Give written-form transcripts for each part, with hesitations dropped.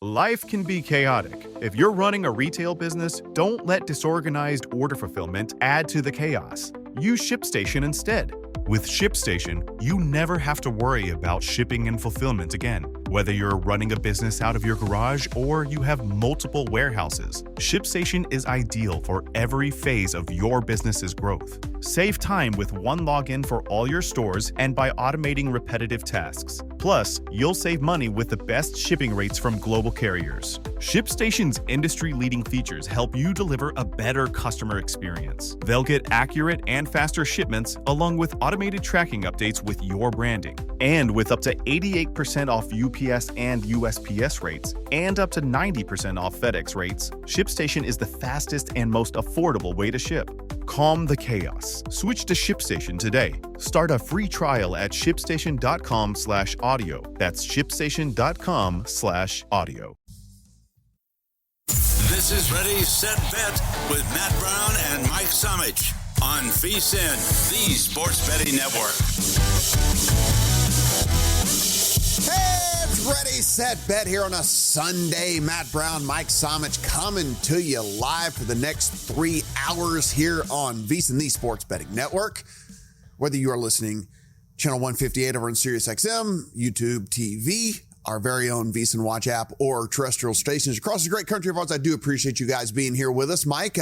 Life can be chaotic. If you're running a retail business, don't let disorganized order fulfillment add to the chaos. Use ShipStation instead. With ShipStation, you never have to worry about shipping and fulfillment again. Whether you're running a business out of your garage or you have multiple warehouses, ShipStation is ideal for every phase of your business's growth. Save time with one login for all your stores and by automating repetitive tasks. Plus, you'll save money with the best shipping rates from global carriers. ShipStation's industry-leading features help you deliver a better customer experience. They'll get accurate and faster shipments along with automated tracking updates with your branding. And with up to 88% off UPS and USPS rates and up to 90% off FedEx rates, ShipStation is the fastest and most affordable way to ship. Calm the chaos. Switch to ShipStation today. Start a free trial at shipstation.com/audio. That's shipstation.com/audio. This is Ready, Set, Bet with Matt Brown and Mike Somich on VSiN, the Sports Betting Network. Hey, it's Ready, Set, Bet here on a Sunday. Matt Brown, Mike Somich coming to you live for the next 3 hours here on VSiN, the Sports Betting Network. Whether you are listening channel 158 over on SiriusXM, YouTube TV, our very own VSiN Watch app, or terrestrial stations across the great country of ours, I do appreciate you guys being here with us. Mike,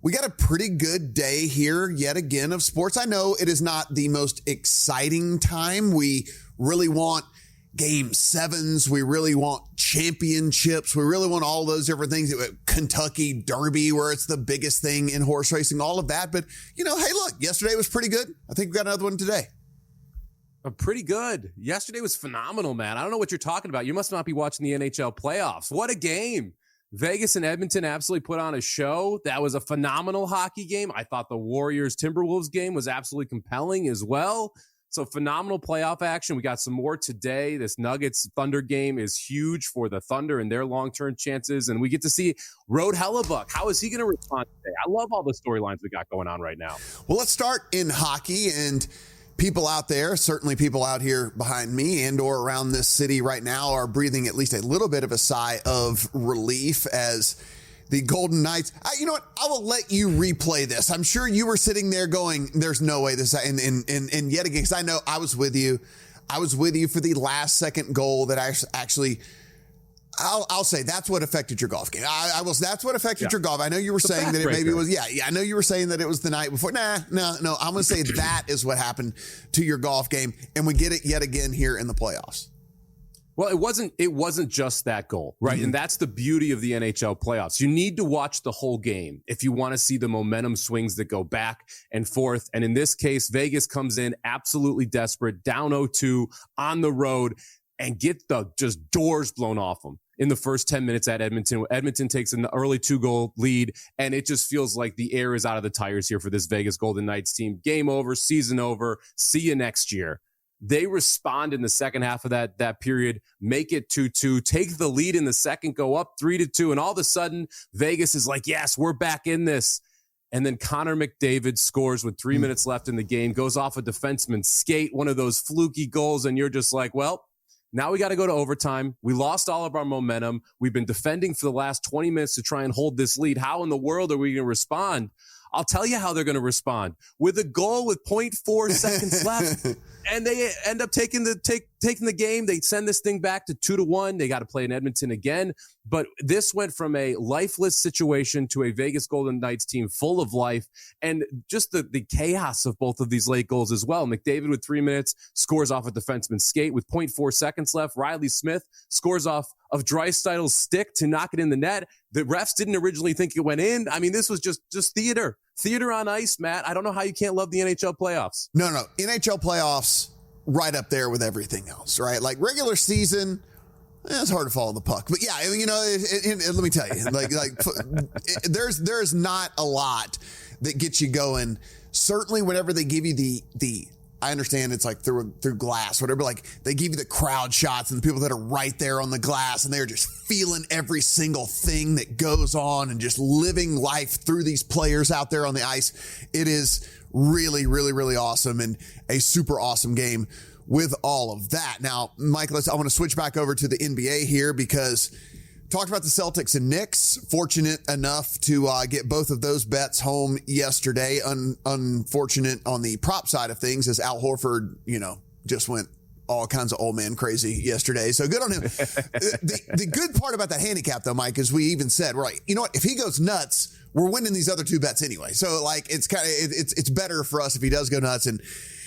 we got a pretty good day here yet again of sports. I know it is not the most exciting time. We really want game sevens. We really want championships. We really want all those different things. Kentucky Derby, where it's the biggest thing in horse racing, all of that. But, hey, look, yesterday was pretty good. I think we got another one today. Pretty good. Yesterday was phenomenal, man. I don't know what you're talking about. You must not be watching the NHL playoffs. What a game. Vegas and Edmonton absolutely put on a show. That was a phenomenal hockey game. I thought the Warriors-Timberwolves game was absolutely compelling as well. So phenomenal playoff action. We got some more today. This Nuggets-Thunder game is huge for the Thunder and their long-term chances. And we get to see Rode Hellebuck. How is he going to respond today? I love all the storylines we got going on right now. Well, let's start in hockey. And people out there, certainly people out here behind me and or around this city right now, are breathing at least a little bit of a sigh of relief as the Golden Knights. You know what? I will let you replay this. I'm sure you were sitting there going, there's no way this, and yet again, because I know I was with you. I was with you for the last second goal that I actually, I'll say that's what affected your golf game. That's what affected your golf. I know you were saying that it maybe was, I know you were saying that it was the night before. No. I'm going to say that is what happened to your golf game. And we get it yet again here in the playoffs. Well, it wasn't just that goal, right? Mm-hmm. And that's the beauty of the NHL playoffs. You need to watch the whole game if you want to see the momentum swings that go back and forth. And in this case, Vegas comes in absolutely desperate, down 0-2 on the road, and get the just doors blown off them in the first 10 minutes at Edmonton. Edmonton takes an early 2-goal lead, and it just feels like the air is out of the tires here for this Vegas Golden Knights team. Game over, season over, see you next year. They respond in the second half of that period, make it 2-2, take the lead in the second, go up 3-2, and all of a sudden, Vegas is like, yes, we're back in this. And then Connor McDavid scores with 3 minutes left in the game, goes off a defenseman's skate, one of those fluky goals, and you're just like, well, now we got to go to overtime. We lost all of our momentum. We've been defending for the last 20 minutes to try and hold this lead. How in the world are we going to respond? I'll tell you how they're going to respond. With a goal with 0.4 seconds left, and they end up taking the game. They send this thing back to 2-1. They got to play in Edmonton again. But this went from a lifeless situation to a Vegas Golden Knights team full of life, and just the chaos of both of these late goals as well. McDavid with 3 minutes scores off a defenseman's skate with 0.4 seconds left. Riley Smith scores off of Dreisaitl's stick to knock it in the net. The refs didn't originally think it went in. I mean, this was just theater on ice, Matt. I don't know how you can't love the NHL playoffs. No. NHL playoffs right up there with everything else, right? Like regular season, it's hard to follow the puck. But yeah, let me tell you, there's not a lot that gets you going. Certainly whenever they give you the I understand it's like through glass, whatever, like they give you the crowd shots and the people that are right there on the glass and they're just feeling every single thing that goes on and just living life through these players out there on the ice. It is really, really, really awesome and a super awesome game with all of that. Now, Mike, I want to switch back over to the NBA here because talked about the Celtics and Knicks. Fortunate enough to get both of those bets home yesterday. Unfortunate on the prop side of things as Al Horford, just went all kinds of old man crazy yesterday. So good on him. The good part about that handicap, though, Mike, is we even said, we're like, you know what? If he goes nuts, we're winning these other two bets anyway. So it's better for us if he does go nuts, and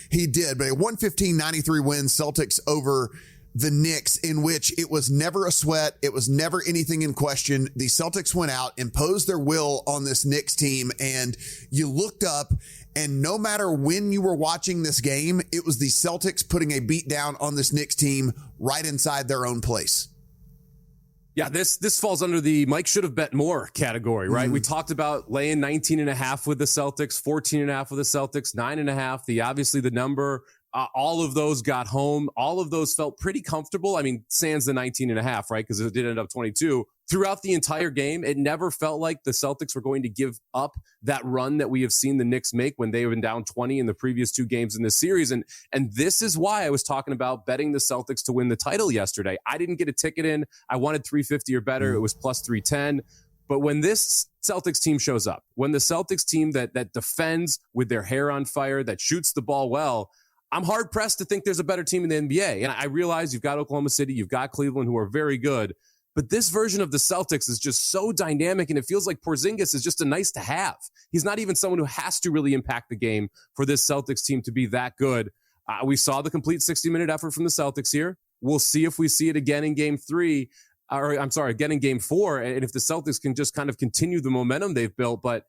he did. But a 115-93 win, Celtics over the Knicks, in which it was never a sweat. It was never anything in question. The Celtics went out, imposed their will on this Knicks team, and you looked up, and no matter when you were watching this game, it was the Celtics putting a beat down on this Knicks team right inside their own place. Yeah, this falls under the Mike should have bet more category, right? We talked about laying 19.5 with the Celtics, 14.5 with the Celtics, 9.5. Obviously the number, all of those got home. All of those felt pretty comfortable. I mean, sans the 19.5, right? Because it did end up 22. Throughout the entire game, it never felt like the Celtics were going to give up that run that we have seen the Knicks make when they have been down 20 in the previous two games in this series. And this is why I was talking about betting the Celtics to win the title yesterday. I didn't get a ticket in. I wanted 350 or better. It was plus 310. But when this Celtics team shows up, when the Celtics team that defends with their hair on fire, that shoots the ball well, I'm hard pressed to think there's a better team in the NBA. And I realize you've got Oklahoma City, you've got Cleveland, who are very good. But this version of the Celtics is just so dynamic, and it feels like Porzingis is just a nice to have. He's not even someone who has to really impact the game for this Celtics team to be that good. We saw the complete 60-minute effort from the Celtics here. We'll see if we see it again in game again in game 4, and if the Celtics can just kind of continue the momentum they've built. But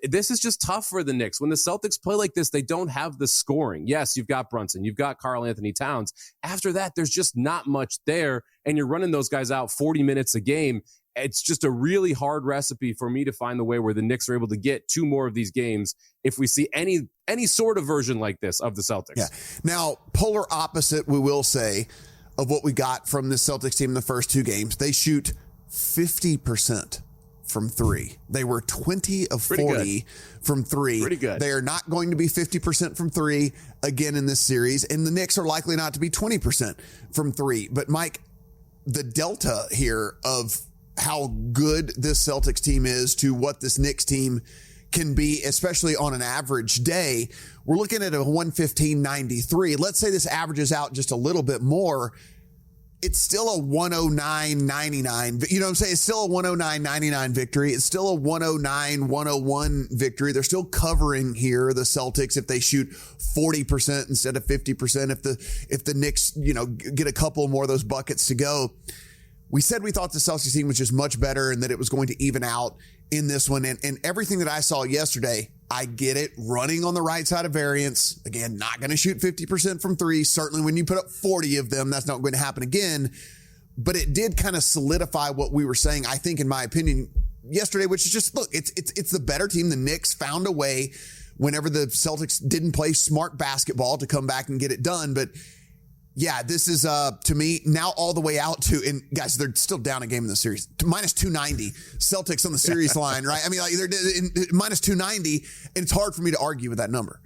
this is just tough for the Knicks. When the Celtics play like this, they don't have the scoring. Yes, you've got Brunson, you've got Karl Anthony Towns. After that, there's just not much there, and you're running those guys out 40 minutes a game. It's just a really hard recipe for me to find the way where the Knicks are able to get two more of these games if we see any sort of version like this of the Celtics. Yeah. Now, polar opposite, we will say, of what we got from the Celtics team in the first two games. They shoot 50% from three. They were 20 of 40 from three. Pretty good. They are not going to be 50% from three again in this series, and the Knicks are likely not to be 20% from three. But Mike, the delta here of how good this Celtics team is to what this Knicks team can be, especially on an average day, we're looking at a 115-93. Let's say this averages out just a little bit more. It's still a 109-99. You know what I'm saying? It's still a 109-99 victory. It's still a 109-101 victory. They're still covering here, the Celtics, if they shoot 40% instead of 50%, if the Knicks, get a couple more of those buckets to go. We said we thought the Celtics team was just much better and that it was going to even out in this one. And everything that I saw yesterday, I get it. Running on the right side of variance. Again, not going to shoot 50% from three. Certainly when you put up 40 of them, that's not going to happen again. But it did kind of solidify what we were saying, I think, in my opinion, yesterday, which is just, look, it's the better team. The Knicks found a way whenever the Celtics didn't play smart basketball to come back and get it done. But yeah, this is, to me, now all the way out to, and guys, they're still down a game in the series, to minus 290, Celtics on the series line, right? I mean, like they're in minus 290, and it's hard for me to argue with that number.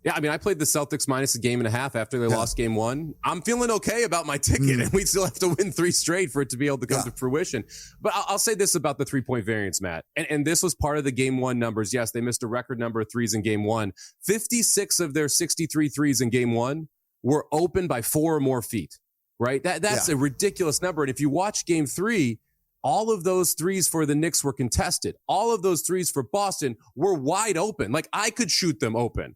Yeah, I mean, I played the Celtics minus a game and a half after they lost game one. I'm feeling okay about my ticket, and we still have to win 3 straight for it to be able to come to fruition. But I'll say this about the 3-point variance, Matt, and this was part of the game one numbers. Yes, they missed a record number of threes in game one. 56 of their 63 threes in game one were open by 4 or more feet, right? That's a ridiculous number. And if you watch game 3, all of those threes for the Knicks were contested. All of those threes for Boston were wide open. Like I could shoot them open.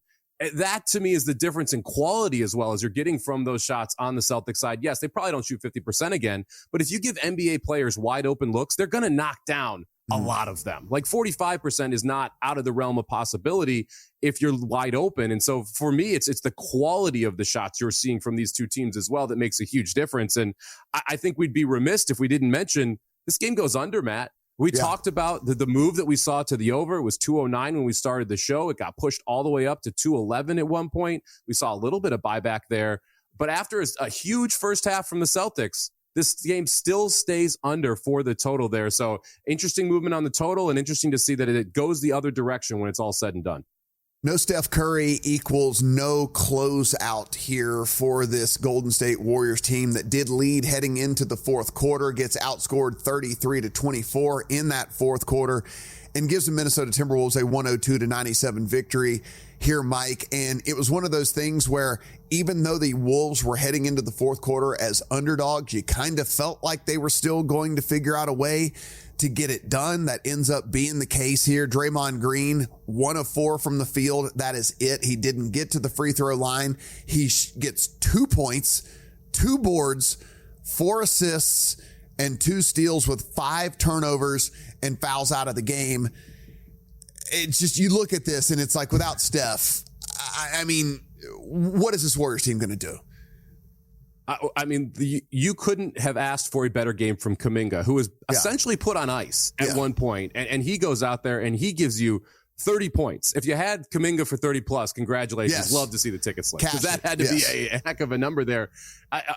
That to me is the difference in quality as well as you're getting from those shots on the Celtics side. Yes, they probably don't shoot 50% again, but if you give NBA players wide open looks, they're going to knock down a lot of them. Like 45% is not out of the realm of possibility if you're wide open. And so for me, it's the quality of the shots you're seeing from these two teams as well that makes a huge difference. And I think we'd be remiss if we didn't mention this game goes under, Matt. We talked about the move that we saw to the over. It was 209 when we started the show. It got pushed all the way up to 211 at one point. We saw a little bit of buyback there. But after a huge first half from the Celtics, this game still stays under for the total there. So interesting movement on the total and interesting to see that it goes the other direction when it's all said and done. No Steph Curry equals no closeout here for this Golden State Warriors team that did lead heading into the fourth quarter, gets outscored 33-24 in that fourth quarter, and gives the Minnesota Timberwolves a 102-97 victory here, Mike. And it was one of those things where even though the Wolves were heading into the fourth quarter as underdogs, you kind of felt like they were still going to figure out a way to get it done. That ends up being the case here. Draymond Green, 1 of 4 from the field. That is it. He didn't get to the free throw line. He gets 2 points, 2 boards, 4 assists, and 2 steals with 5 turnovers and fouls out of the game. It's just, you look at this and it's like, without Steph, I mean, what is this Warriors team going to do? I mean, you couldn't have asked for a better game from Kuminga, who was essentially put on ice at one point, and he goes out there and he gives you 30 points. If you had Kuminga for 30 plus, congratulations. Yes. Love to see the ticket slip, because that had to be a heck of a number there.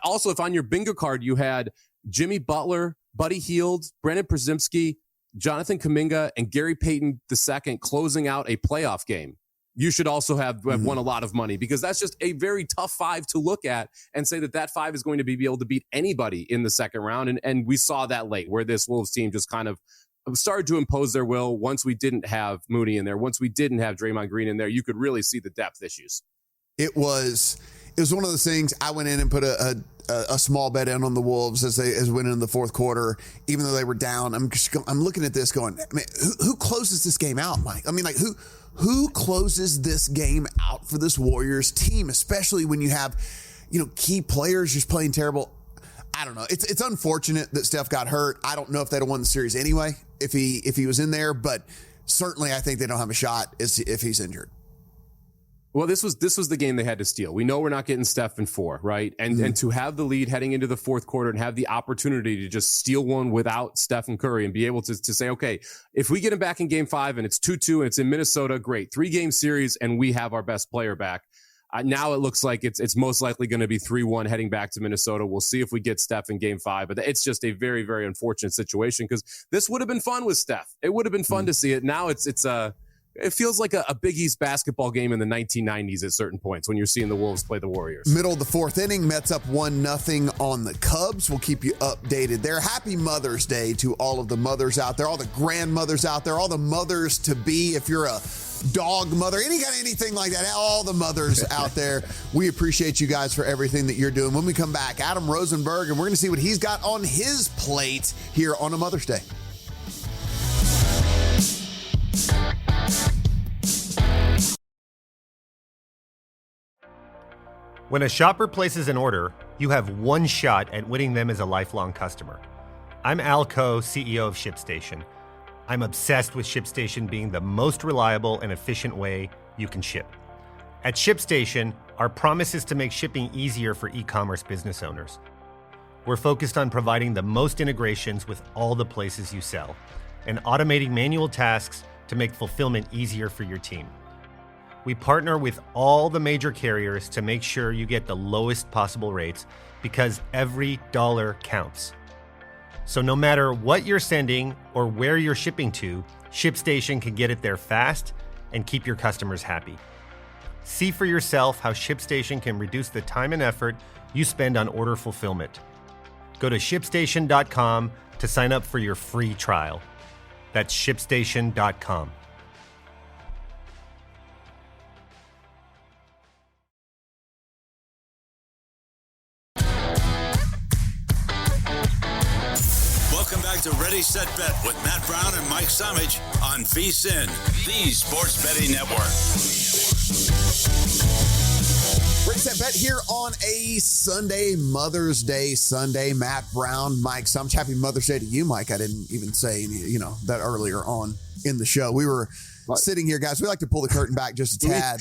Also, if on your bingo card you had Jimmy Butler, Buddy Hield, Brandon Przemski, Jonathan Kuminga, and Gary Payton II closing out a playoff game, you should also have won a lot of money, because that's just a very tough 5 to look at and say that 5 is going to be able to beat anybody in the second round. And we saw that late, where this Wolves team just kind of started to impose their will. Once we didn't have Moody in there, once we didn't have Draymond Green in there, you could really see the depth issues. It was one of those things. I went in and put a small bet in on the Wolves as went in the fourth quarter, even though they were down. I'm looking at this going, I mean, who closes this game out, Mike? I mean, like, who closes this game out for this Warriors team, especially when you have, key players just playing terrible? I don't know. It's unfortunate that Steph got hurt. I don't know if they'd have won the series anyway if he was in there, but certainly I think they don't have a shot if he's injured. Well, this was the game they had to steal. We know we're not getting Steph in 4, right? And to have the lead heading into the fourth quarter and have the opportunity to just steal one without Stephen Curry and be able to say, okay, if we get him back in game 5 and it's 2-2 and it's in Minnesota, great. 3-game series and we have our best player back. Now it looks like it's most likely going to be 3-1 heading back to Minnesota. We'll see if we get Steph in game 5, but it's just a very, very unfortunate situation, because this would have been fun with Steph. It would have been fun to see it. Now it feels like a Big East basketball game in the 1990s at certain points when you're seeing the Wolves play the Warriors. Middle of the fourth inning, Mets up 1-0 on the Cubs. We'll keep you updated there. Happy Mother's Day to all of the mothers out there, all the grandmothers out there, all the mothers to be. If you're a dog mother, anything like that, all the mothers out there, we appreciate you guys for everything that you're doing. When we come back, Adam Rosenberg, and we're going to see what he's got on his plate here on a Mother's Day. When a shopper places an order, you have one shot at winning them as a lifelong customer. I'm Al Coe, CEO of ShipStation. I'm obsessed with ShipStation being the most reliable and efficient way you can ship. At ShipStation, our promise is to make shipping easier for e-commerce business owners. We're focused on providing the most integrations with all the places you sell and automating manual tasks to make fulfillment easier for your team. We partner with all the major carriers to make sure you get the lowest possible rates, because every dollar counts. So no matter what you're sending or where you're shipping to, ShipStation can get it there fast and keep your customers happy. See for yourself how ShipStation can reduce the time and effort you spend on order fulfillment. Go to ShipStation.com to sign up for your free trial. That's ShipStation.com. Welcome back to Ready, Set, Bet with Matt Brown and Mike Somich on VSiN, the Sports Betting Network. Ready, Set, Bet here on a Sunday, Mother's Day Sunday. Matt Brown, Mike Somich. Happy Mother's Day to you, Mike. I didn't even say that earlier on in the show. We were sitting here, guys. We like to pull the curtain back just a tad.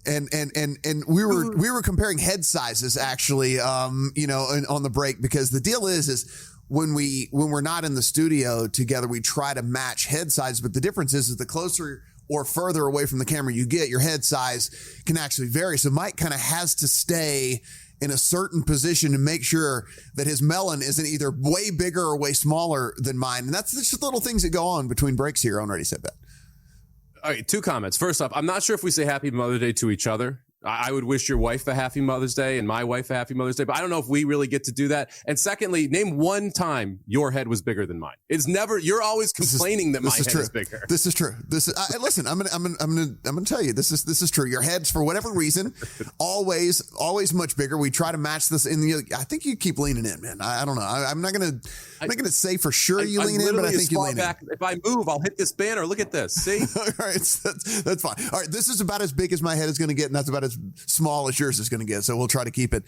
And we were comparing head sizes actually, on the break, because the deal is when we're not in the studio together, we try to match head size. But the difference is the closer or further away from the camera you get, your head size can actually vary. So Mike kind of has to stay in a certain position to make sure that his melon isn't either way bigger or way smaller than mine. And that's just little things that go on between breaks here on Ready, Set, Bet. All right, two comments. First off, I'm not sure if we say Happy Mother's Day to each other. I would wish your wife a Happy Mother's Day and my wife a Happy Mother's Day, but I don't know if we really get to do that. And secondly, name one time your head was bigger than mine. It's never. You're always complaining that my head is bigger. This is true. Listen. I'm gonna tell you. This is true. Your head's, for whatever reason, always much bigger. We try to match this in the. I think you keep leaning in, man. I don't know. I'm not gonna say for sure you lean in, but I think you lean in. If I move, I'll hit this banner. Look at this. See? All right, that's fine. All right, this is about as big as my head is going to get, and that's about as small as yours is going to get. So we'll try to keep it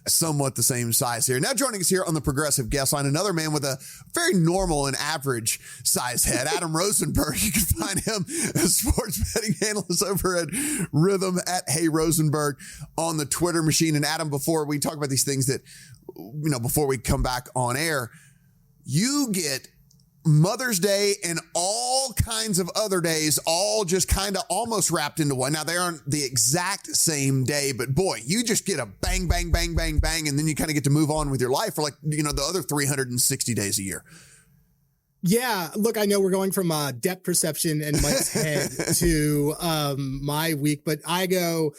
somewhat the same size here. Now joining us here on the Progressive Guest Line, another man with a very normal and average size head, Adam Rosenberg. You can find him as sports betting analyst over at Rhythm at Hey Rosenberg on the Twitter machine. And Adam, before we talk about these things that, before we come back on air, you get Mother's Day and all kinds of other days, all just kind of almost wrapped into one. Now, they aren't the exact same day, but boy, you just get a bang, bang, bang, bang, bang, and then you kind of get to move on with your life for the other 360 days a year. Yeah, look, I know we're going from depth perception and Mike's head to my week, but I go...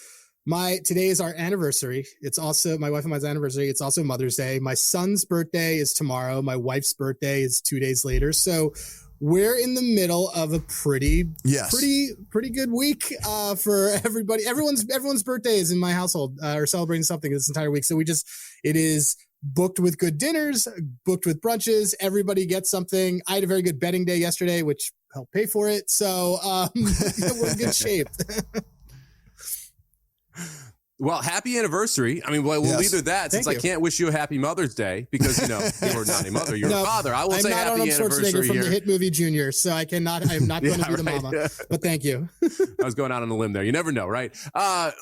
Today is our anniversary. It's also my wife and my anniversary. It's also Mother's Day. My son's birthday is tomorrow. My wife's birthday is 2 days later. So we're in the middle of a pretty good week for everybody. Everyone's birthday is in my household or celebrating something this entire week. So it is booked with good dinners, booked with brunches. Everybody gets something. I had a very good betting day yesterday, which helped pay for it. So we're in good shape. Well, happy anniversary. I mean, we'll leave it at that. Since I can't wish you a happy Mother's Day because, you're not a mother, you're a father. I will say happy anniversary from the hit movie Junior, so I'm not going to be the mama, but thank you. I was going out on a limb there. You never know, right?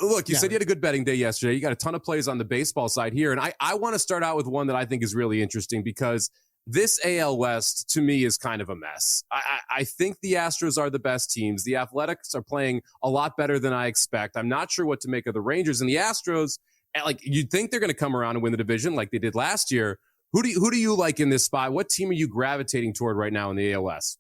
Look, you said you had a good betting day yesterday. You got a ton of plays on the baseball side here, and I want to start out with one that I think is really interesting because this AL West, to me, is kind of a mess. I think the Astros are the best teams. The Athletics are playing a lot better than I expect. I'm not sure what to make of the Rangers. And the Astros, you'd think they're going to come around and win the division like they did last year. Who do you like in this spot? What team are you gravitating toward right now in the AL West?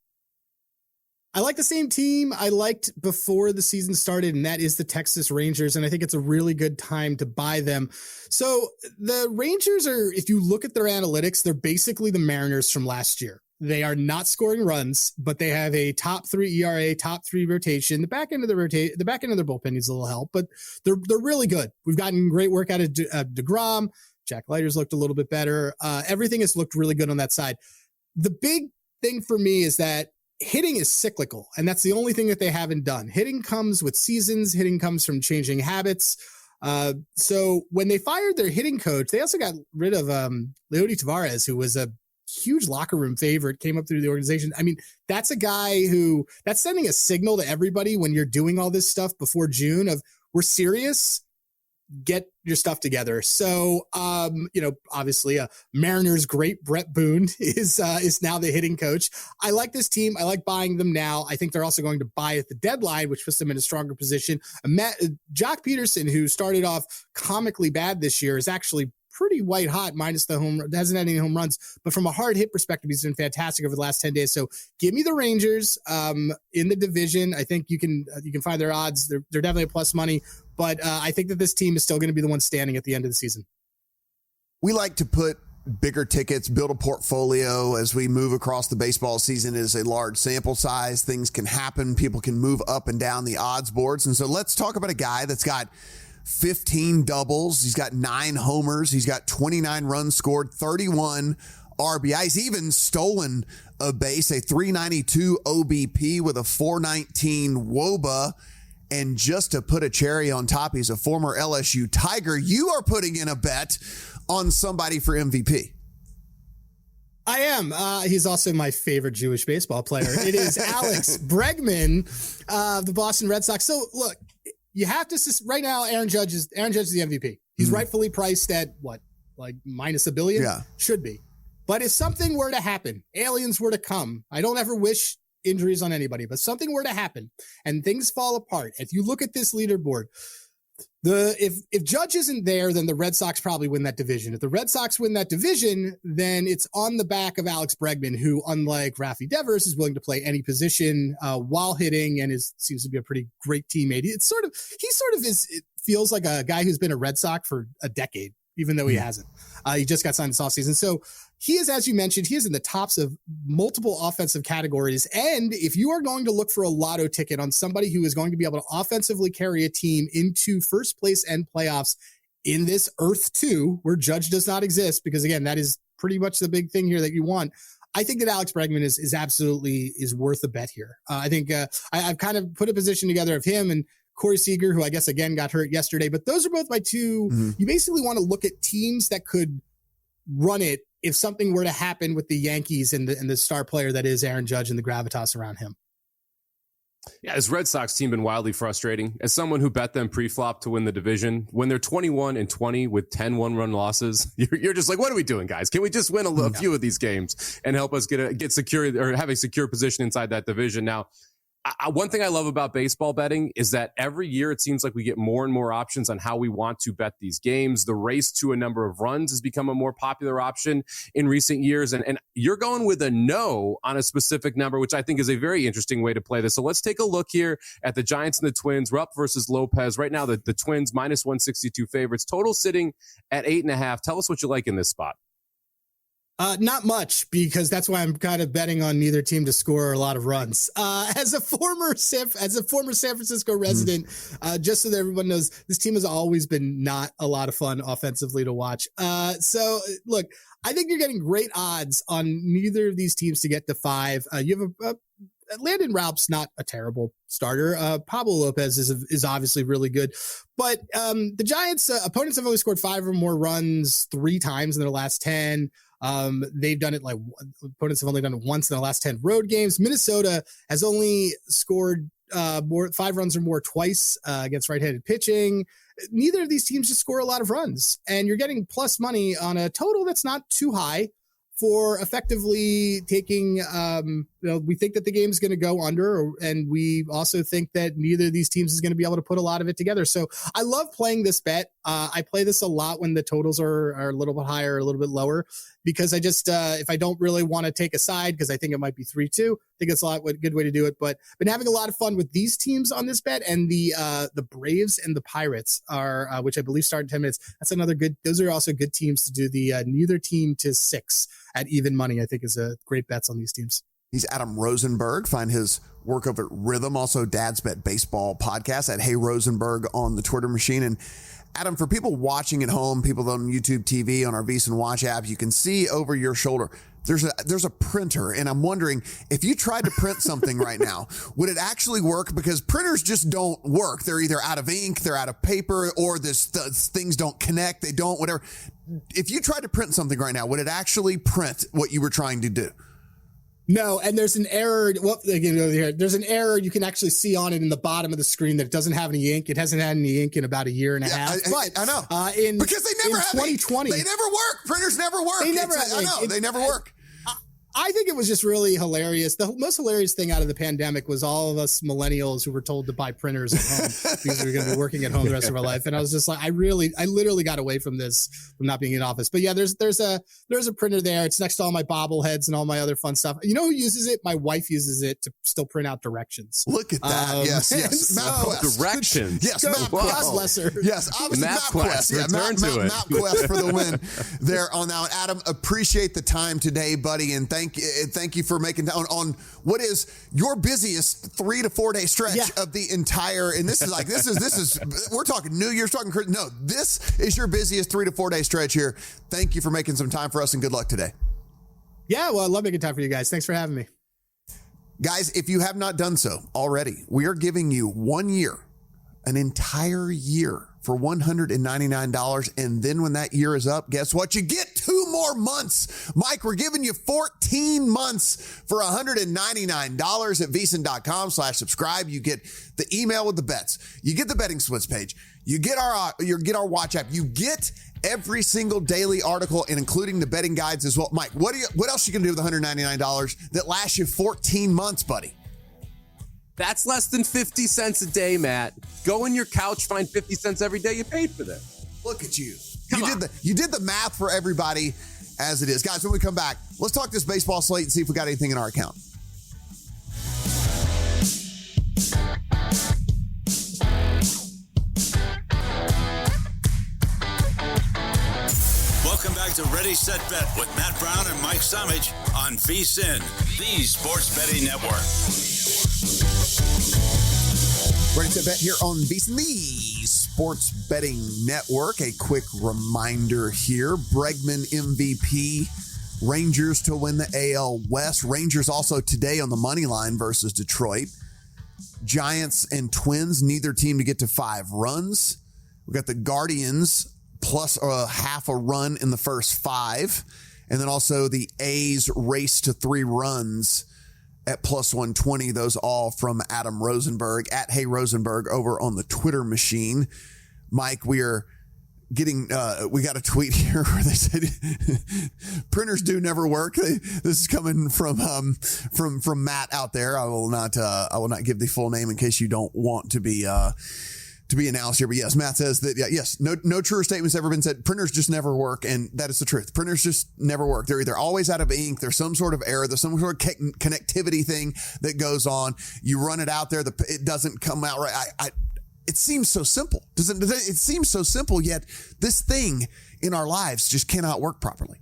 I like the same team I liked before the season started, and that is the Texas Rangers. And I think it's a really good time to buy them. So the Rangers are, if you look at their analytics, they're basically the Mariners from last year. They are not scoring runs, but they have a top 3 ERA, top 3 rotation. The back end of their bullpen needs a little help, but they're really good. We've gotten great work out of DeGrom. Jack Leiter's looked a little bit better. Everything has looked really good on that side. The big thing for me is that hitting is cyclical, and that's the only thing that they haven't done. Hitting comes with seasons. Hitting comes from changing habits. So when they fired their hitting coach, they also got rid of Leody Taveras, who was a huge locker room favorite, came up through the organization. I mean, that's a guy that's sending a signal to everybody when you're doing all this stuff before June of we're serious. Get your stuff together. So, obviously Mariners great Brett Boone is now the hitting coach. I like this team. I like buying them now. I think they're also going to buy at the deadline, which puts them in a stronger position. Jock Peterson, who started off comically bad this year, is actually pretty white hot, minus the hasn't had any home runs, but from a hard hit perspective, he's been fantastic over the last 10 days. So give me the Rangers in the division. I think you can find their odds. They're definitely a plus money, but I think that this team is still going to be the one standing at the end of the season. We like to put bigger tickets, build a portfolio as we move across the baseball season. It is a large sample size. Things can happen. People can move up and down the odds boards. And so let's talk about a guy that's got 15 doubles. He's got 9 homers. He's got 29 runs scored, 31 RBIs, even stolen a base, a 392 OBP with a 419 WOBA. And just to put a cherry on top, he's a former LSU Tiger. You are putting in a bet on somebody for MVP. I am. He's also my favorite Jewish baseball player. It is Alex Bregman of the Boston Red Sox. So look, you have to right now. Aaron Judge is the MVP. He's rightfully priced at minus $1 billion. Yeah, should be. But if something were to happen, aliens were to come. I don't ever wish injuries on anybody, but something were to happen and things fall apart. If you look at this leaderboard, If Judge isn't there, then the Red Sox probably win that division. If the Red Sox win that division, then it's on the back of Alex Bregman, who, unlike Rafi Devers, is willing to play any position while hitting and seems to be a pretty great teammate. He sort of it feels like a guy who's been a Red Sox for a decade, even though he hasn't. He just got signed this offseason. So he is, as you mentioned, he is in the tops of multiple offensive categories. And if you are going to look for a lotto ticket on somebody who is going to be able to offensively carry a team into first place and playoffs in this Earth 2, where Judge does not exist, because again, that is pretty much the big thing here that you want. I think that Alex Bregman is absolutely worth a bet here. I think I've kind of put a position together of him and Corey Seager, who I guess again got hurt yesterday, but those are both my two. Mm-hmm. You basically want to look at teams that could run it if something were to happen with the Yankees and the star player that is Aaron Judge and the gravitas around him. Yeah, this Red Sox team been wildly frustrating. As someone who bet them pre-flop to win the division, when they're 21-20 with 10 one-run losses, you're just like, what are we doing, guys? Can we just win a few of these games and help us get secure or have a secure position inside that division? Now, one thing I love about baseball betting is that every year it seems like we get more and more options on how we want to bet these games. The race to a number of runs has become a more popular option in recent years. And you're going with a no on a specific number, which I think is a very interesting way to play this. So let's take a look here at the Giants and the Twins. Rupp versus Lopez. Right now, the Twins minus 162 favorites. Total sitting at 8.5. Tell us what you like in this spot. Not much, because that's why I'm kind of betting on neither team to score a lot of runs. As a former San Francisco resident, just so that everyone knows, this team has always been not a lot of fun offensively to watch. So look, I think you're getting great odds on neither of these teams to get to 5. You have Landon Ralph's not a terrible starter. Pablo Lopez is obviously really good, but the Giants opponents have only scored 5 or more runs 3 times in their last 10. They've done it opponents have only done it once in the last 10 road games. Minnesota has only scored 5 runs or more twice against right-handed pitching. Neither of these teams just score a lot of runs, and you're getting plus money on a total that's not too high for effectively taking, we think that the game is going to go under, and we also think that neither of these teams is going to be able to put a lot of it together. So I love playing this bet. I play this a lot when the totals are a little bit higher, a little bit lower, because I just, if I don't really want to take a side, because I think it might be 3-2, I think it's a good way to do it. But been having a lot of fun with these teams on this bet, and the Braves and the Pirates are, which I believe start in 10 minutes. That's another good. Those are also good teams to do the neither team to 6 at even money. I think is a great bets on these teams. He's Adam Rosenberg. Find his work over at Rhythm, also Dad's Bet Baseball podcast at Hey Rosenberg on the Twitter machine. And Adam, for people watching at home, people on YouTube TV, on our VSiN Watch app, you can see over your shoulder, there's a printer. And I'm wondering, if you tried to print something right now, would it actually work? Because printers just don't work. They're either out of ink, they're out of paper, or things don't connect. They don't, whatever. If you tried to print something right now, would it actually print what you were trying to do? No, and there's an error. Well, again, over here, there's an error you can actually see on it in the bottom of the screen that it doesn't have any ink. It hasn't had any ink in about a year and a half. I know. Because they never have 2020. They never work. Printers never work. They never work. I think it was just really hilarious. The most hilarious thing out of the pandemic was all of us millennials who were told to buy printers at home because we were going to be working at home the rest of our life. And I was just like, I literally got away from this, from not being in office. But yeah, there's a printer there. It's next to all my bobbleheads and all my other fun stuff. You know who uses it? My wife uses it to still print out directions. Look at that. Yes. MapQuest. Directions. Yes. MapQuest. God bless her. Yes. Obviously MapQuest. Yeah, MapQuest for the win there on that one. Adam, appreciate the time today, buddy. And thank you for making on what is your busiest 3 to 4 day stretch of the entire. And this is we're talking New Year's, talking Christmas. No, this is your busiest 3 to 4 day stretch here. Thank you for making some time for us, and good luck today. Yeah, well, I love making time for you guys. Thanks for having me, guys. If you have not done so already, we are giving you 1 year, an entire year, for $199. And then when that year is up, guess what? You get 2 more months. Mike, we're giving you 14 months for $199 at VSiN.com/subscribe. You get the email with the bets. You get the betting splits page. You get our watch app. You get every single daily article, and including the betting guides as well. Mike, what else you can do with $199 that lasts you 14 months, buddy? That's less than 50 cents a day, Matt. Go in your couch, find 50 cents every day. You paid for this. Look at you. Come You did the math for everybody as it is. Guys, when we come back, let's talk this baseball slate and see if we got anything in our account. Welcome back to Ready, Set, Bet with Matt Brown and Mike Somich on VSiN, the Sports Betting Network. Ready, Set, Bet here on VSiN, the Sports Betting Network. A quick reminder here, Bregman MVP, Rangers to win the AL West. Rangers also today on the money line versus Detroit. Giants and Twins, neither team to get to 5 runs. We got the Guardians plus half a run in the first 5. And then also the A's race to 3 runs at plus 120. Those all from Adam Rosenberg at Hey Rosenberg over on the Twitter machine. Mike, we are getting, we got a tweet here where they said printers do never work. This is coming from Matt out there. I will not give the full name in case you don't want to be announced here. But yes, Matt says that, yes, no truer statement's ever been said. Printers just never work. And that is the truth. Printers just never work. They're either always out of ink. There's some sort of error. There's some sort of connectivity thing that goes on. You run it out there. It doesn't come out right. It seems so simple. It seems so simple, yet this thing in our lives just cannot work properly.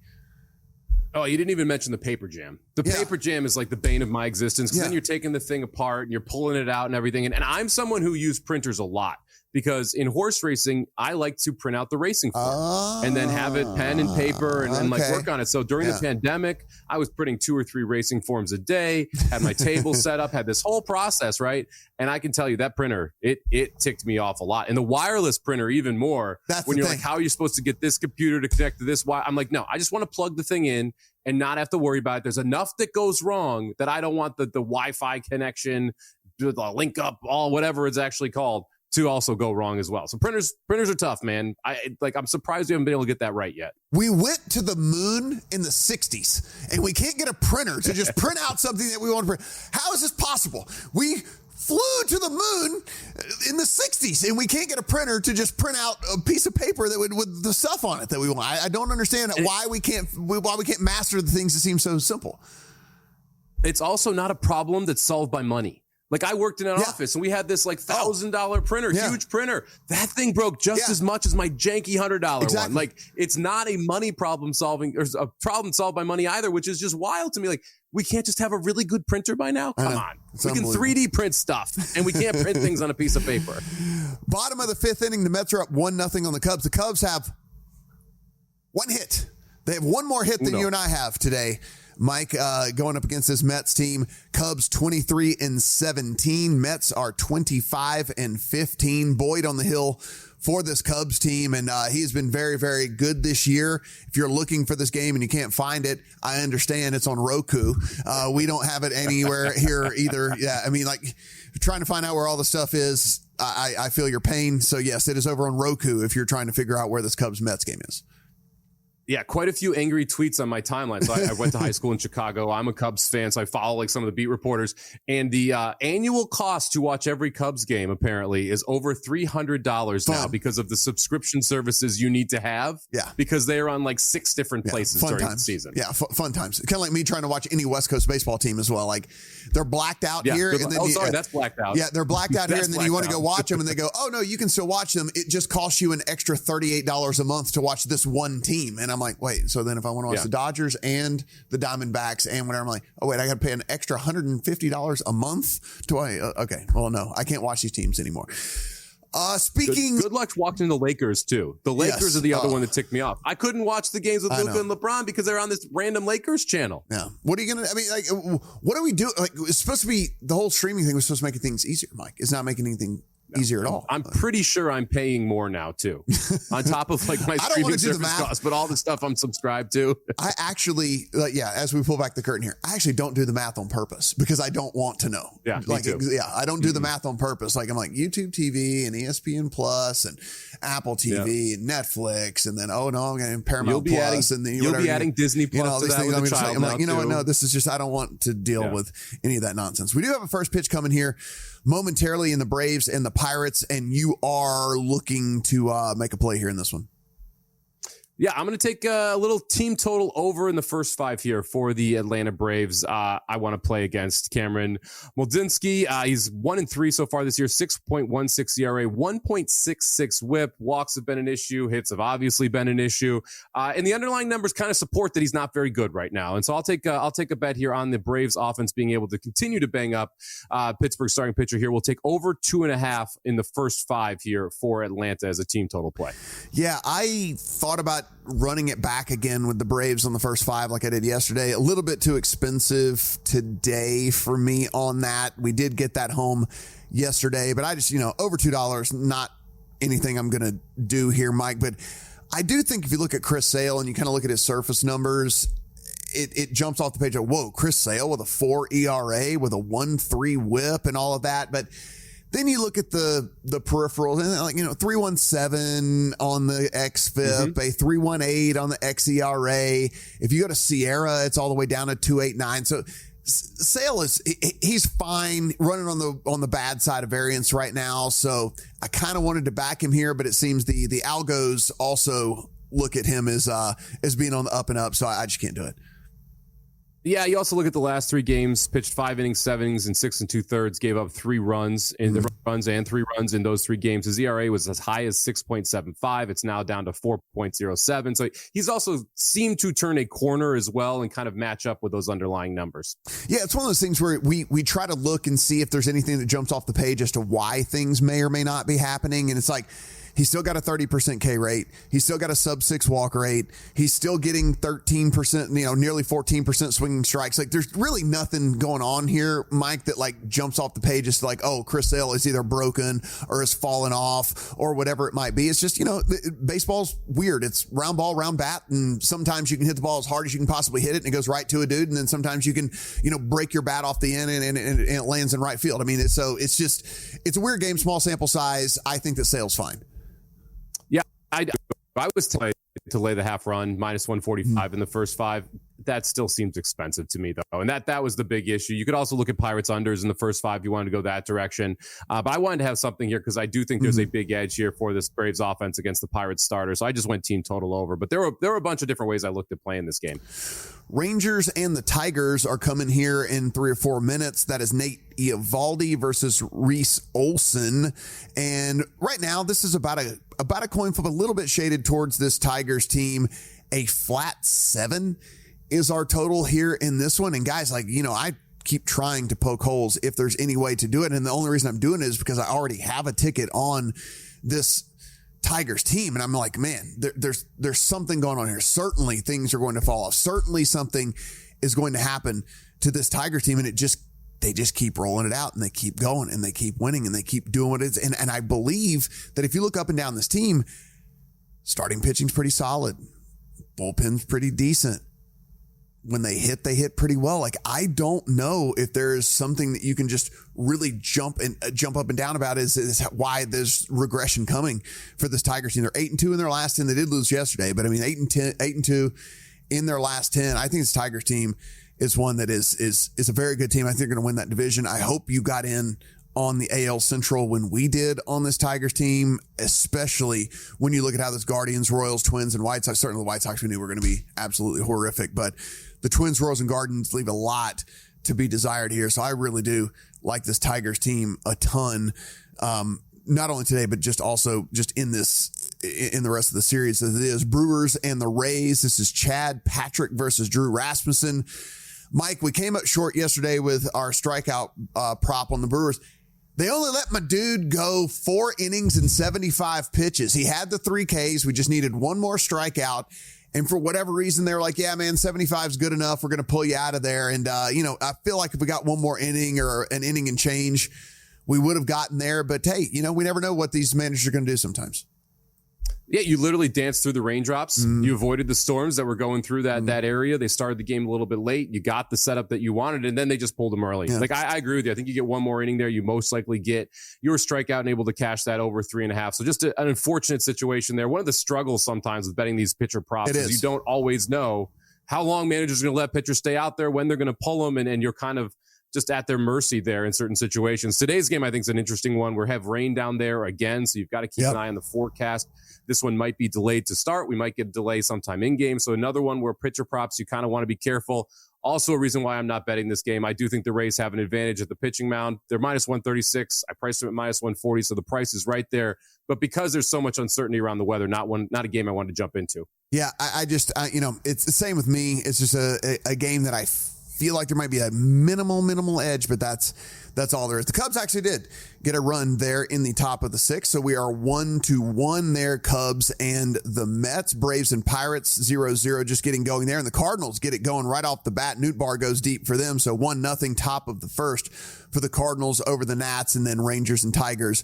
Oh, you didn't even mention the paper jam. The paper jam is like the bane of my existence because then you're taking the thing apart and you're pulling it out and everything. And I'm someone who uses printers a lot because in horse racing, I like to print out the racing form and then have it pen and paper and like work on it. So during the pandemic, I was printing 2 or 3 racing forms a day, had my table set up, had this whole process, right? And I can tell you that printer, it ticked me off a lot. And the wireless printer even more. That's when you're thing. Like, how are you supposed to get this computer to connect to this wire? I'm like, no, I just want to plug the thing in and not have to worry about it. There's enough that goes wrong that I don't want the Wi-Fi connection, the link up, all whatever it's actually called, to also go wrong as well. So printers are tough, man. I'm surprised we haven't been able to get that right yet. We went to the moon in the 60s and we can't get a printer to just print out something that we want to print. How is this possible? We flew to the moon in the 60s and we can't get a printer to just print out a piece of paper that would with the stuff on it that we want. I don't understand why we can't master the things that seem so simple. It's also not a problem that's solved by money. Like I worked in an office and we had this like $1,000 printer, huge printer. That thing broke just as much as my janky $100 one. Like it's not a money problem solving or a problem solved by money either, which is just wild to me. Like we can't just have a really good printer by now. Come on. We can 3D print stuff and we can't print things on a piece of paper. Bottom of the 5th inning, the Mets are up 1-0 on the Cubs. The Cubs have 1 hit. They have 1 more hit than you and I have today. Mike, going up against this Mets team, Cubs 23-17. Mets are 25-15. Boyd on the hill for this Cubs team, and he has been very, very good this year. If you're looking for this game and you can't find it, I understand it's on Roku. We don't have it anywhere here either. Yeah, I mean, like trying to find out where all the stuff is, I feel your pain. So yes, it is over on Roku if you're trying to figure out where this Cubs Mets game is. Yeah, quite a few angry tweets on my timeline. So I went to high school in Chicago. I'm a Cubs fan, so I follow like some of the beat reporters. And the annual cost to watch every Cubs game apparently is over $300 now because of the subscription services you need to have. Yeah, because they are on like 6 different places during the season. Yeah, fun times. Kind of like me trying to watch any West Coast baseball team as well. Like they're blacked out here. And then that's blacked out. Yeah, they're blacked out here, and then you want to go watch them, and they go, oh no, you can still watch them. It just costs you an extra $38 a month to watch this one team. And I'm like, wait, so then if I want to watch the Dodgers and the Diamondbacks and whatever, I'm like, oh wait, I got to pay an extra $150 a month to okay, well no, I can't watch these teams anymore. Speaking, good luck watching the Lakers too. The Lakers are the other one that ticked me off. I couldn't watch the games with Luka and LeBron because they're on this random Lakers channel. Yeah, what are you gonna? I mean, like, what do we do? Like, it's supposed to be the whole streaming thing was supposed to make things easier. Mike, it's not making anything easier at all. I'm pretty sure I'm paying more now too, on top of like my streaming service costs, but all the stuff I'm subscribed to. I actually, as we pull back the curtain here, I actually don't do the math on purpose because I don't want to know. Yeah, like, I don't do the math on purpose. Like I'm like YouTube TV and ESPN Plus and Apple TV and Netflix, and then I'm going to Paramount Plus, and then you'll be adding Disney Plus. All these things. I'm like, you know what? No, this is just I don't want to deal with any of that nonsense. We do have a first pitch coming here momentarily in the Braves and the Pirates, and you are looking to make a play here in this one. Yeah, I'm going to take a little team total over in the first 5 here for the Atlanta Braves. I want to play against Cameron Moldinski. He's 1-3 so far this year, 6.16 ERA, 1.66 WHIP. Walks have been an issue. Hits have obviously been an issue. And the underlying numbers kind of support that he's not very good right now. And so I'll take a bet here on the Braves offense being able to continue to bang up Pittsburgh starting pitcher here. We'll take over 2.5 in the first 5 here for Atlanta as a team total play. Yeah, I thought about running it back again with the Braves on the first 5 like I did yesterday. A little bit too expensive today for me on that. We did get that home yesterday, but I just, over $2, not anything I'm going to do here, Mike. But I do think if you look at Chris Sale and you kind of look at his surface numbers, it jumps off the page. Whoa, Chris Sale with a 4 ERA, with a 1.3 WHIP and all of that. But then you look at the peripherals, and 3.17 on the xFIP, a 3.18 on the xERA. If you go to Sierra, it's all the way down to 2.89. So Sale he's fine running on the bad side of variance right now. So I kind of wanted to back him here, but it seems the algos also look at him as being on the up and up. So I just can't do it. Yeah, you also look at the last 3 games, pitched 5 innings, 7 innings, and 6 2/3, gave up 3 runs in the runs and 3 runs in those 3 games. His ERA was as high as 6.75. It's now down to 4.07. So he's also seemed to turn a corner as well and kind of match up with those underlying numbers. Yeah, it's one of those things where we try to look and see if there's anything that jumps off the page as to why things may or may not be happening. And it's like, he's still got a 30% K rate. He's still got a sub-6 walk rate. He's still getting 13%, nearly 14% swinging strikes. Like, there's really nothing going on here, Mike, that like jumps off the page. It's like, oh, Chris Sale is either broken or has fallen off or whatever it might be. It's just, baseball's weird. It's round ball, round bat. And sometimes you can hit the ball as hard as you can possibly hit it and it goes right to a dude. And then sometimes you can, break your bat off the end and it lands in right field. I mean, it's a weird game, small sample size. I think that Sale's fine. Yeah, I was to lay the half run, minus 145 in the first 5. That still seems expensive to me, though. And that was the big issue. You could also look at Pirates unders in the first 5. You wanted to go that direction. But I wanted to have something here because I do think there's a big edge here for this Braves offense against the Pirates starter. So I just went team total over. But there were a bunch of different ways I looked at playing this game. Rangers and the Tigers are coming here in 3 or 4 minutes. That is Nate Eovaldi versus Reese Olson. And right now, this is about a coin flip, a little bit shaded towards this Tigers team. A flat 7 is our total here in this one. And guys, I keep trying to poke holes if there's any way to do it. And the only reason I'm doing it is because I already have a ticket on this Tigers team. And I'm like, man, there's something going on here. Certainly things are going to fall off. Certainly something is going to happen to this Tigers team. And they just keep rolling it out and they keep going and they keep winning and they keep doing what it's. And I believe that if you look up and down this team, starting pitching's pretty solid. Bullpen's pretty decent. When they hit pretty well. Like, I don't know if there's something that you can just really jump up and down about is why there's regression coming for this Tigers team. They're 8-2 in their last 10. They did lose yesterday, but I mean, 8-2 in their last 10. I think this Tigers team is one that is a very good team. I think they're going to win that division. I hope you got in on the AL Central when we did on this Tigers team, especially when you look at how this Guardians, Royals, Twins, and White Sox, certainly the White Sox we knew were going to be absolutely horrific, but the Twins, Royals, and Guardians leave a lot to be desired here. So I really do like this Tigers team a ton. Not only today, but just in the rest of the series as it is. Brewers and the Rays. This is Chad Patrick versus Drew Rasmussen. Mike, we came up short yesterday with our strikeout prop on the Brewers. They only let my dude go 4 innings and 75 pitches. He had the 3 Ks. We just needed one more strikeout. And for whatever reason, they were like, yeah, man, 75 is good enough. We're going to pull you out of there. And, I feel like if we got one more inning or an inning and change we would have gotten there. But hey, we never know what these managers are going to do sometimes. Yeah, you literally danced through the raindrops. You avoided the storms that were going through that area. They started the game a little bit late. You got the setup that you wanted, and then they just pulled them early. Yeah. Like, I agree with you. I think you get one more inning there. You most likely get your strikeout and able to cash that over 3.5. So just an unfortunate situation there. One of the struggles sometimes with betting these pitcher props is you don't always know how long managers are going to let pitchers stay out there, when they're going to pull them, and you're kind of just at their mercy there in certain situations. Today's game, I think, is an interesting one. We have rain down there again, so you've got to keep an eye on the forecast. This one might be delayed to start. We might get a delay sometime in game. So another one where pitcher props, you kind of want to be careful. Also a reason why I'm not betting this game. I do think the Rays have an advantage at the pitching mound. They're minus 136. I priced them at minus 140, so the price is right there. But because there's so much uncertainty around the weather, not a game I wanted to jump into. Yeah, I just, it's the same with me. It's just a game that I feel like there might be a minimal edge, but that's all there is. The Cubs actually did get a run there in the top of the sixth, so we are 1-1 there, Cubs and the Mets. Braves and Pirates 0-0 just getting going there, and the Cardinals get it going right off the bat. Nootbaar goes deep for them, so 1-0 top of the first for the Cardinals over the Nats, and then Rangers and Tigers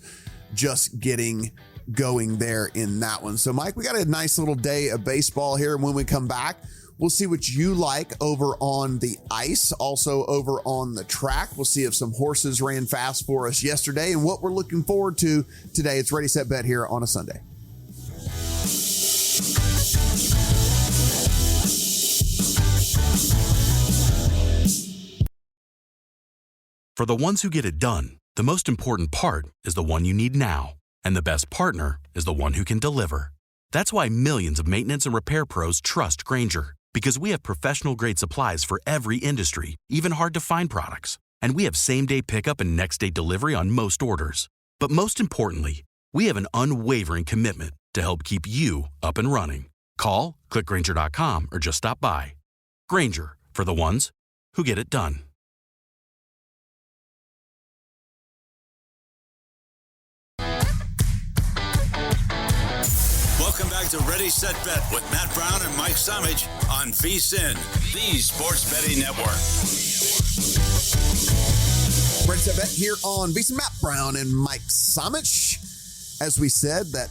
just getting going there in that one. So Mike, we got a nice little day of baseball here, and when we come back, we'll see what you like over on the ice, also over on the track. We'll see if some horses ran fast for us yesterday and what we're looking forward to today. It's Ready, Set, Bet here on a Sunday. For the ones who get it done, the most important part is the one you need now. And the best partner is the one who can deliver. That's why millions of maintenance and repair pros trust Grainger. Because we have professional-grade supplies for every industry, even hard-to-find products. And we have same-day pickup and next-day delivery on most orders. But most importantly, we have an unwavering commitment to help keep you up and running. Call, click Grainger.com, or just stop by. Grainger, for the ones who get it done. Welcome back to Ready, Set, Bet with Matt Brown and Mike Somich on VSiN, the Sports Betting Network. Ready, Set, Bet here on VSiN. Matt Brown and Mike Somich. As we said, that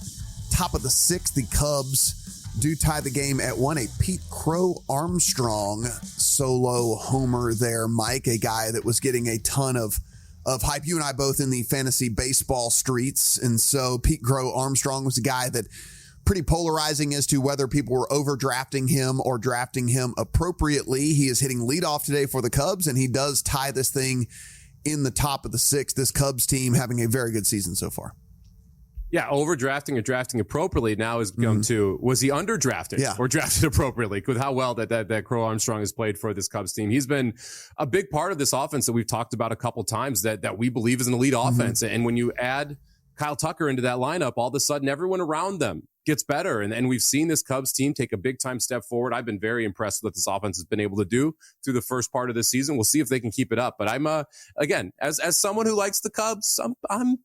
top of the sixth, the Cubs do tie the game at 1. A Pete Crow Armstrong solo homer there, Mike, a guy that was getting a ton of hype. You and I both in the fantasy baseball streets. And so Pete Crow Armstrong was a guy that pretty polarizing as to whether people were overdrafting him or drafting him appropriately. He is hitting leadoff today for the Cubs, and he does tie this thing in the top of the sixth. This Cubs team having a very good season so far. Yeah, overdrafting or drafting appropriately now has become to, was he underdrafted or drafted appropriately with how well that Crow Armstrong has played for this Cubs team. He's been a big part of this offense that we've talked about a couple times that we believe is an elite offense. And when you add Kyle Tucker into that lineup, all of a sudden everyone around them gets better. And we've seen this Cubs team take a big time step forward. I've been very impressed with what this offense has been able to do through the first part of the season. We'll see if they can keep it up. But I'm again, as someone who likes the Cubs, I'm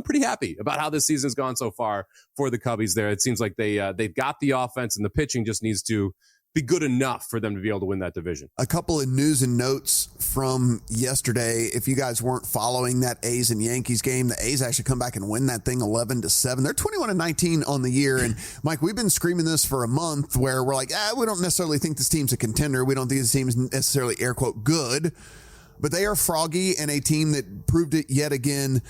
pretty happy about how this season's gone so far for the Cubbies there. It seems like they've got the offense, and the pitching just needs to be good enough for them to be able to win that division. A couple of news and notes from yesterday. If you guys weren't following that A's and Yankees game, the A's actually come back and win that thing 11-7. They're 21-19 on the year. And Mike, we've been screaming this for a month where we're like, we don't necessarily think this team's a contender. We don't think this team is necessarily air quote good, but they are froggy and a team that proved it yet again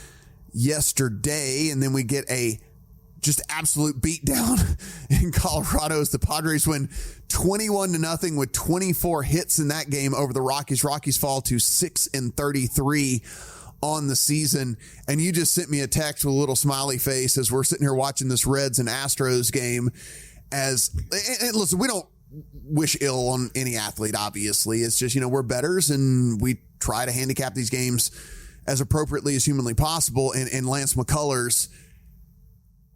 yesterday. And then we get a just absolute beatdown in Colorado as the Padres win 21-0 with 24 hits in that game over the Rockies. Rockies fall to 6-33 on the season. And you just sent me a text with a little smiley face as we're sitting here watching this Reds and Astros game. And listen, we don't wish ill on any athlete, obviously. It's just, we're bettors and we try to handicap these games as appropriately as humanly possible. And Lance McCullers,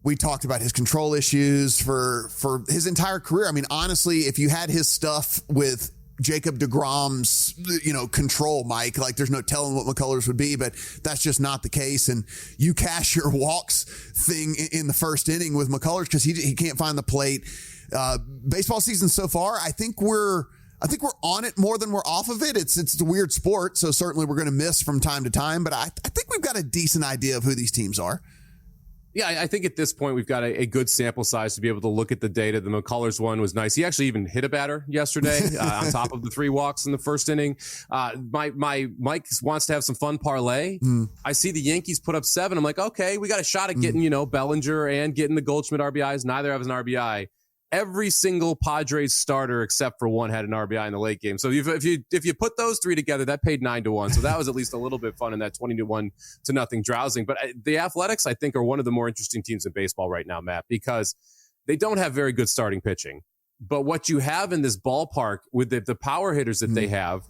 we talked about his control issues for his entire career. I mean, honestly, if you had his stuff with Jacob deGrom's, control, Mike, like there's no telling what McCullers would be, but that's just not the case. And you cash your walks thing in the first inning with McCullers because he can't find the plate. Baseball season so far, I think we're I think we're on it more than we're off of it. It's a weird sport, so certainly we're going to miss from time to time, but I think we've got a decent idea of who these teams are. Yeah, I think at this point we've got a good sample size to be able to look at the data. The McCullers one was nice. He actually even hit a batter yesterday on top of the 3 walks in the first inning. My Mike wants to have some fun parlay. I see the Yankees put up 7. I'm like, okay, we got a shot at getting, Bellinger and getting the Goldschmidt RBIs. Neither have an RBI. Every single Padres starter except for one had an RBI in the late game. So if you put those 3 together, that paid 9-1. So that was at least a little bit fun in that 20-1 to nothing drowsing. But the Athletics, I think, are one of the more interesting teams in baseball right now, Matt, because they don't have very good starting pitching. But what you have in this ballpark with the power hitters that they have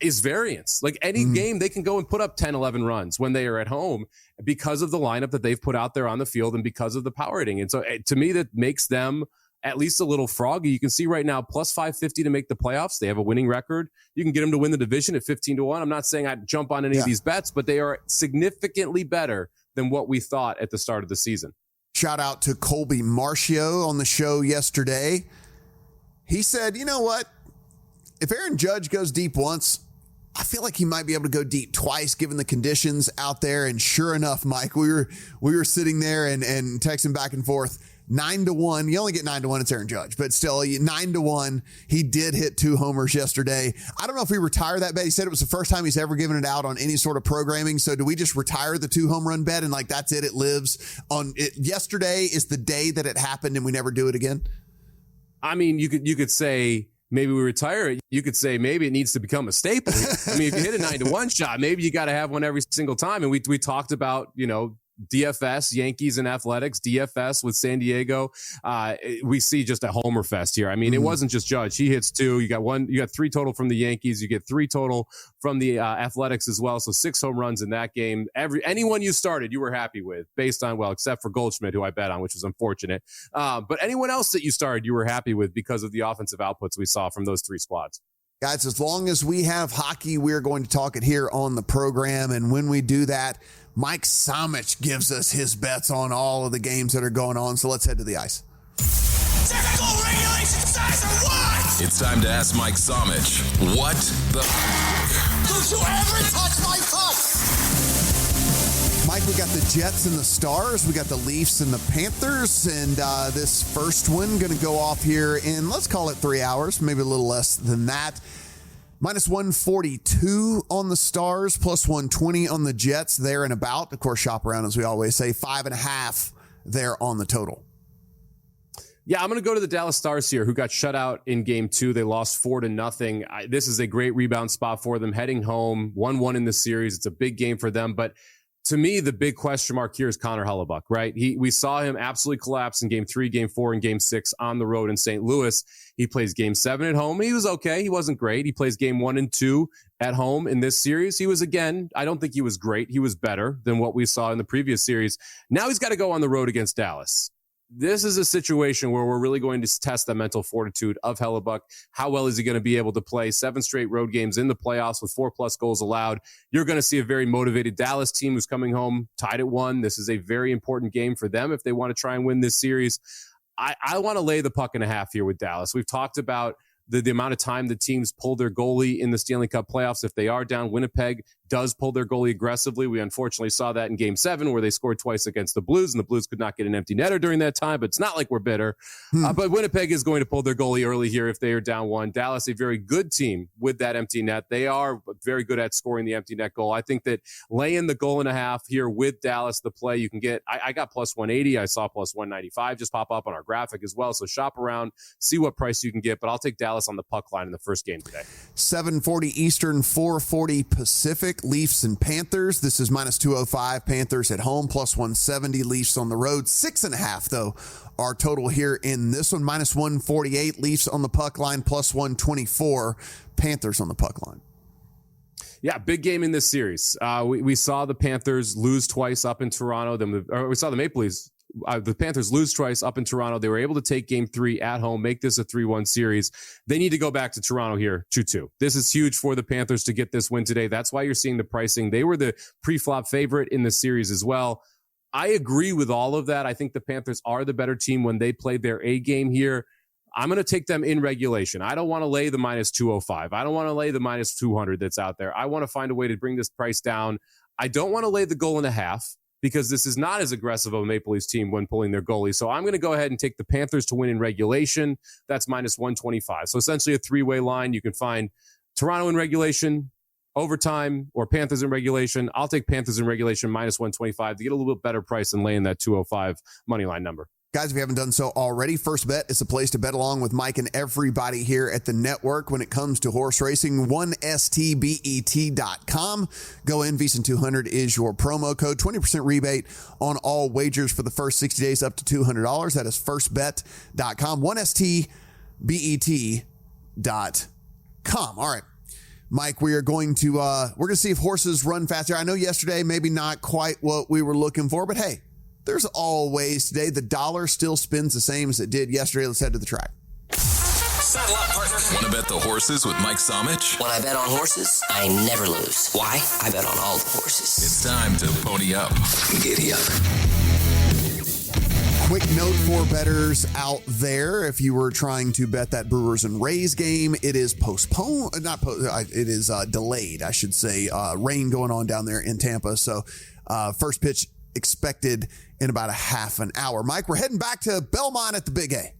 is variance. Like any game, they can go and put up 10, 11 runs when they are at home because of the lineup that they've put out there on the field and because of the power hitting. And so to me, that makes them at least a little froggy. You can see right now, plus 550 to make the playoffs. They have a winning record. You can get them to win the division at 15-1. I'm not saying I'd jump on any of these bets, but they are significantly better than what we thought at the start of the season. Shout out to Colby Marcio on the show yesterday. He said, you know what? If Aaron Judge goes deep once, I feel like he might be able to go deep twice given the conditions out there. And sure enough, Mike, we were sitting there and texting back and forth. 9-1. You only get 9-1. It's Aaron Judge, but still 9-1. He did hit 2 homers yesterday. I don't know if we retire that bet. He said it was the first time he's ever given it out on any sort of programming. So do we just retire the 2 home run bet and like that's it? It lives on it. Yesterday is the day that it happened and we never do it again. I mean, you could say maybe we retire it. You could say maybe it needs to become a staple. I mean, if you hit a 9-1 shot, maybe you got to have one every single time. And we talked about, DFS, Yankees and Athletics, DFS with San Diego. We see just a homer fest here. I mean, it wasn't just Judge. He hits 2. You got 3 total from the Yankees. You get 3 total from the Athletics as well. So 6 home runs in that game. Anyone you started, you were happy with based on, except for Goldschmidt, who I bet on, which was unfortunate. But anyone else that you started, you were happy with because of the offensive outputs we saw from those 3 squads. Guys, as long as we have hockey, we're going to talk it here on the program. And when we do that, Mike Somich gives us his bets on all of the games that are going on. So let's head to the ice. Technical regulation size or what? It's time to ask Mike Somich, what the Don't you ever touch my puck! Mike, we got the Jets and the Stars. We got the Leafs and the Panthers. And this first one going to go off here in, let's call it 3 hours, maybe a little less than that. Minus 142 on the Stars, plus 120 on the Jets. There and about. Of course, shop around, as we always say. 5.5 there on the total. Yeah, I'm going to go to the Dallas Stars here, who got shut out in game 2. They lost 4-0. This is a great rebound spot for them. Heading home, 1-1 in the series. It's a big game for them. But to me, the big question mark here is Connor Hellebuyck, right? We saw him absolutely collapse in game 3, game 4, and game 6 on the road in St. Louis. He plays game 7 at home. He was okay. He wasn't great. He plays game 1 and 2 at home in this series. He was, again, I don't think he was great. He was better than what we saw in the previous series. Now he's got to go on the road against Dallas. This is a situation where we're really going to test the mental fortitude of Hellebuyck. How well is he going to be able to play 7 straight road games in the playoffs with 4+ goals allowed? You're going to see a very motivated Dallas team who's coming home tied at 1. This is a very important game for them if they want to try and win this series. I want to lay the puck and a half here with Dallas. We've talked about the amount of time the teams pull their goalie in the Stanley Cup playoffs. If they are down, Winnipeg does pull their goalie aggressively. We unfortunately saw that in game 7 where they scored twice against the Blues, and the Blues could not get an empty netter during that time, but it's not like we're bitter. But Winnipeg is going to pull their goalie early here if they are down 1. Dallas, a very good team with that empty net. They are very good at scoring the empty net goal. I think that laying the goal and a half here with Dallas, the play you can get, I got plus 180. I saw plus 195 just pop up on our graphic as well. So shop around, see what price you can get, but I'll take Dallas on the puck line in the first game today. 7:40 Eastern, 4:40 Pacific. Leafs and Panthers. This is minus 205. Panthers at home, plus 170. Leafs on the road. 6.5, though, our total here in this one. Minus 148. Leafs on the puck line, plus 124. Panthers on the puck line. Yeah, big game in this series. We saw the Panthers lose twice up in Toronto. We saw the Maple Leafs. The Panthers lose twice up in Toronto. They were able to take game 3 at home, make this a 3-1 series. They need to go back to Toronto here, 2-2. This is huge for the Panthers to get this win today. That's why you're seeing the pricing. They were the pre-flop favorite in the series as well. I agree with all of that. I think the Panthers are the better team when they played their A game here. I'm going to take them in regulation. I don't want to lay the minus 205. I don't want to lay the minus 200 that's out there. I want to find a way to bring this price down. I don't want to lay the goal and a half because this is not as aggressive of a Maple Leafs team when pulling their goalie. So I'm going to go ahead and take the Panthers to win in regulation. That's minus 125. So essentially a three-way line. You can find Toronto in regulation, overtime, or Panthers in regulation. I'll take Panthers in regulation minus 125 to get a little bit better price than laying that 205 money line number. Guys, if you haven't done so already, First Bet is the place to bet along with Mike and everybody here at the network when it comes to horse racing. 1stbet.com. Go in. VSiN200 is your promo code. 20% rebate on all wagers for the first 60 days up to $200. That is firstbet.com. 1stbet.com. All right. Mike, we are going to we're going to see if horses run faster. I know yesterday maybe not quite what we were looking for, but hey, there's always today. The dollar still spins the same as it did yesterday. Let's head to the track. Saddle up, partner. Want to bet the horses with Mike Somich? When I bet on horses, I never lose. Why? I bet on all the horses. It's time to pony up. Giddy up. Quick note for bettors out there. If you were trying to bet that Brewers and Rays game, it is postponed. It is delayed, I should say. Rain going on down there in Tampa. So first pitch expected in about a half an hour. Mike, we're heading back to Belmont at the Big A.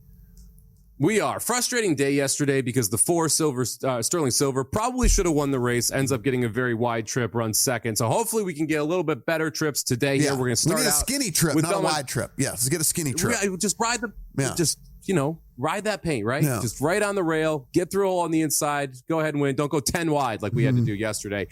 We are. Frustrating day yesterday because the Sterling Silver probably should have won the race, ends up getting a very wide trip, runs second. So hopefully we can get a little bit better trips today. Yeah. Here we're going to start a skinny trip, not Belmont. A wide trip. Yeah, let's get a skinny trip. Just ride ride that paint, right? Yeah. Just right on the rail, get through all on the inside, go ahead and win. Don't go 10 wide like we had to do yesterday.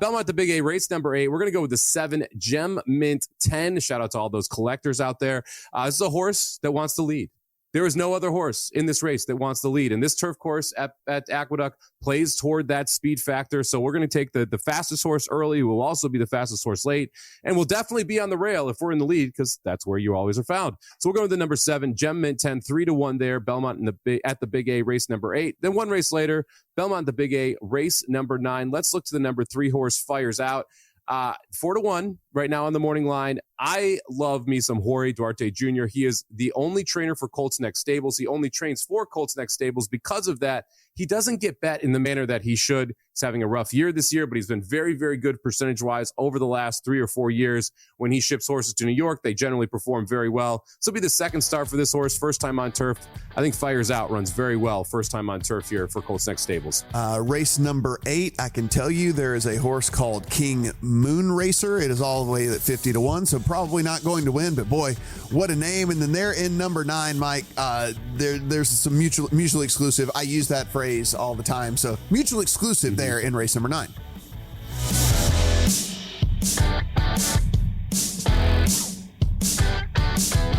Belmont, the Big A, race number 8. We're going to go with the 7 Gem Mint 10. Shout out to all those collectors out there. This is a horse that wants to lead. There is no other horse in this race that wants to lead. And this turf course at Aqueduct plays toward that speed factor. So we're going to take the fastest horse early, who will also be the fastest horse late, and we'll definitely be on the rail if we're in the lead because that's where you always are found. So we're going with the number 7, Gem Mint 10, 3-1 there. Belmont at the Big A, race number 8. Then one race later, Belmont, the Big A, race number 9. Let's look to the number 3 horse, Fires Out. 4-1 right now on the morning line. I love me some Jorge Duarte Jr. He is the only trainer for Colts Neck Stables. He only trains for Colts Neck Stables. Because of that, he doesn't get bet in the manner that he should. He's having a rough year this year, but he's been very, very good percentage-wise over the last 3 or 4 years. When he ships horses to New York, they generally perform very well. This will be the second start for this horse, first time on turf. I think Fires Out runs very well, first time on turf here for Colts Neck Stables. Race number 8, I can tell you there is a horse called King Moon Racer. It is all the way at 50-1, so probably not going to win, but boy, what a name. And then they're in number 9, Mike. There's some mutually exclusive. I use that phrase all the time. So mutually exclusive there in race number 9.